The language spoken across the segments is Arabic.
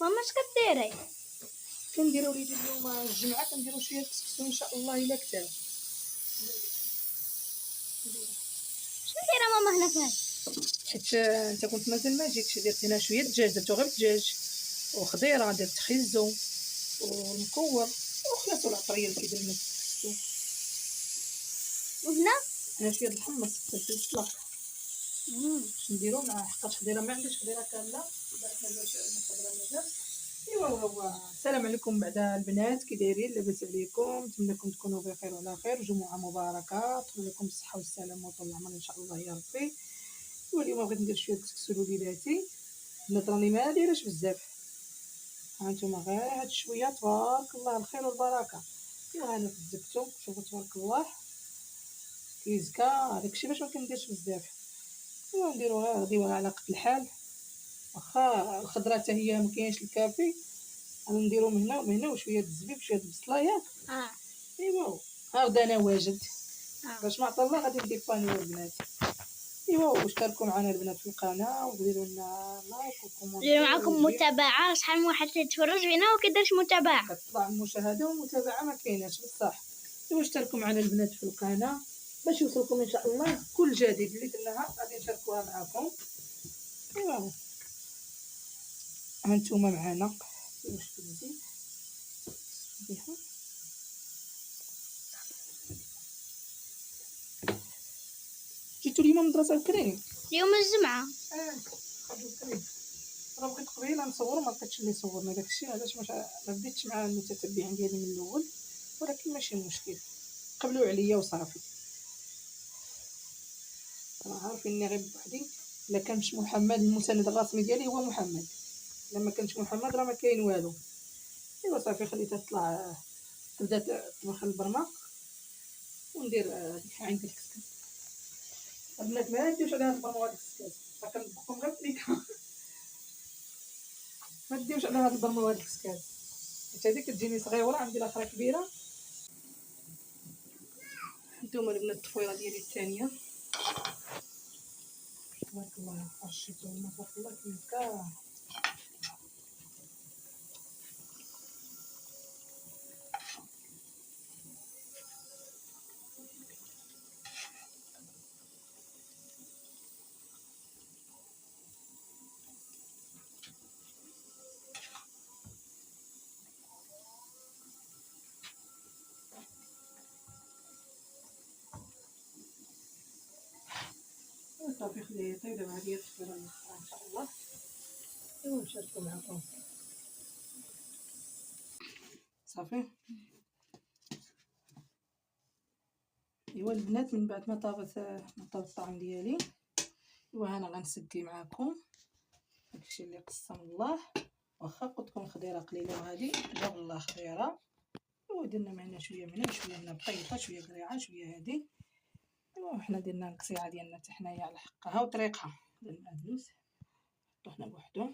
ماما اش كديري؟ كنديرو وليدي اليوم الجمعه كنديرو شويه الكسكسو ان شاء الله الا كتاب. شنو دايره ماما هنا فين؟ حيت انت كنت مازال ما جيتش، درت هنا شويه دجاج، درتو غير الدجاج وخضيره، درت خيزو والمكور وخياط العطريه اللي كيدير لنا الكسكسو. وهنا هنا شويه الحمص فلفل الطلاق باش نديرو معاه، حقاش خضيره ما عنديش خضيره كامله درت الخضره مازال. ايوا هو السلام عليكم بعدا البنات، كي دايرين؟ لاباس عليكم؟ نتمنىكم تكونوا بخير وعلى خير، جمعه مباركه، طول لكم الصحه والسلامه وطول العمر ان شاء الله يا ربي. واليوم بغيت ندير شويه كسكسو لوليداتي، البنات راني ما دايرهش بزاف، ها نتوما غير هاد شويه تبارك الله الخير والبركه. ايوا انا تزكتو شوفوا تبارك الله كيزكا، داكشي باش ما كنديرش بزاف. ايوا نديرو غير غديوها على قد الحال، واخا الخضره حتى هي ما كاينش الكافي، انا نديرو من هنا ومن هنا وشويه الزبيب وشويه البصله ياك. ايوا ها غدا انا واجد باش ما عطا الله غادي نديبانيو البنات. ايوا واشتركوا معنا البنات في القناه وديروا لنا لايك وكومونتير، ديروا معاكم متابعه، شحال من واحد تتفرج فينا وما كيديرش متابعه. كتطلع المشاهده والمتابعه ما كايناش بصح. ايوا اشتركوا معنا البنات في القناه باش يوصلكم ان شاء الله كل جديد اللي درناها غادي نشاركوها معكم. ايوا هانتوما معنا واش كنزيد بها. جيتو اليوم من المدرسه بكري؟ اليوم الجمعه. خرجوا بكري. راه بغيت قبيله نصور وما لقيتش اللي صورنا، داكشي علاش ما بديتش مع المتتبعين ديالي من الاول، ولكن ماشي مشكل، قبلوا عليا وصافي. راه عارفيني غير بوحدي، الا كانش محمد المساند الرسمي ديالي هو محمد، الا ما كانش محمد راه ما كاين والو. ايوا صافي خليتها تطلع تبدا تطبخ البرمه وندير هذيك عندي الكسكس. البنات ما ديروش على هاد البرمه وهاد الكسكس، راه كنطبخهم غير بليكا ما ديروش على هاد البرمه وهاد الكسكس، حيت هذيك كتجيني صغيره عندي الاخرى كبيره. هانتوما البنات الطفيره ديالي الثانيه تبارك الله، رشيتهم تبارك الله كيزكا. صافي خليه يطيب دابا هادي الطفيره الاخرى ان شاء الله ونشاركو معكم. صافي ايوا البنات من بعد ما طابت الطعام ديالي، ايوا انا غنسقي معكم داكشي اللي قسم الله. واخا قلتلكم خضيره قليله وهادي جاب الله خضيره، ودرنا معنا شويه من هنا شويه من بقيطه شويه قريعه شويه هادي. ايوا حنا درنا القصيعه ديالنا حتى حنايا على حقها وطريقها، درنا الدوز حطو حنا بوحدو.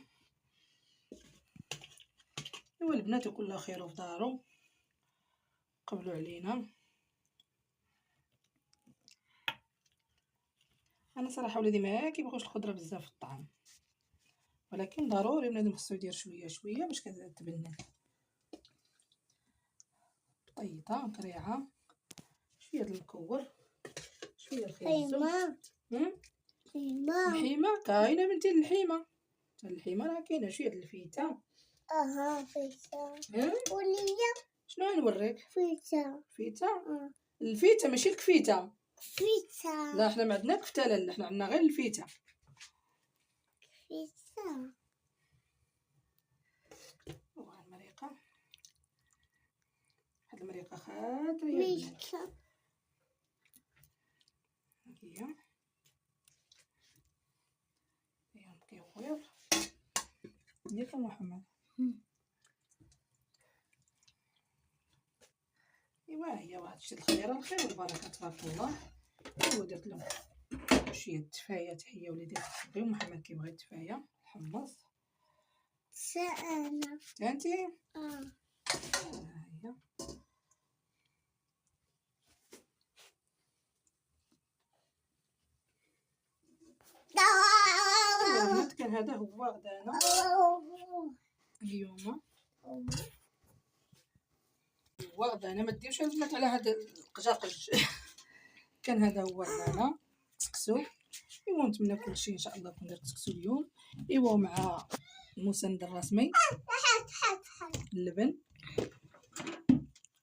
ايوا البنات وكل خير في دارو، قبلوا علينا. انا صراحه ولادي ما كيبغوش الخضره بزاف في الطعام، ولكن ضروري بنادم خصو يدير شويه شويه باش كتبنى. بطيطه قريعه شويه المكور شويه الخيزو. الحيمه كاينه بنتي، الحيمه راه كاينه، شويه الفيته. فيته وليا شنو نوريك؟ فيتا. الفيته ماشي الكفيته، فيتا. لا حنا ما عندنا كفته، لا حنا عندنا غير الفيته. وها المريقه، هاد المريقه خاطره يا البنات هي كيخوير ياك محمد. ايوا هي وهادشي الخيره الخير والبركه تبارك الله. ايوا درت لهم شويه التفايه حتى هي وليدي كيبغيو، محمد كيبغي التفايه الحمص. انا انتي هي البنات كان هذا هو غدانا. اليوم واضح انا ما ديوش البنات على هذا القجاقج. كان هذا هو هنا كسكسو. ايوا نتمنى كلشي ان شاء الله يكون دار كسكسو اليوم. ايوا مع المسند الرسمي اللبن.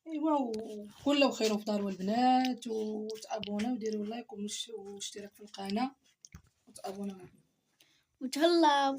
ايوا وكل خير في دار البنات، وتابونا وديروا لايك واشتراك في القناه وتابونا وتهلاو.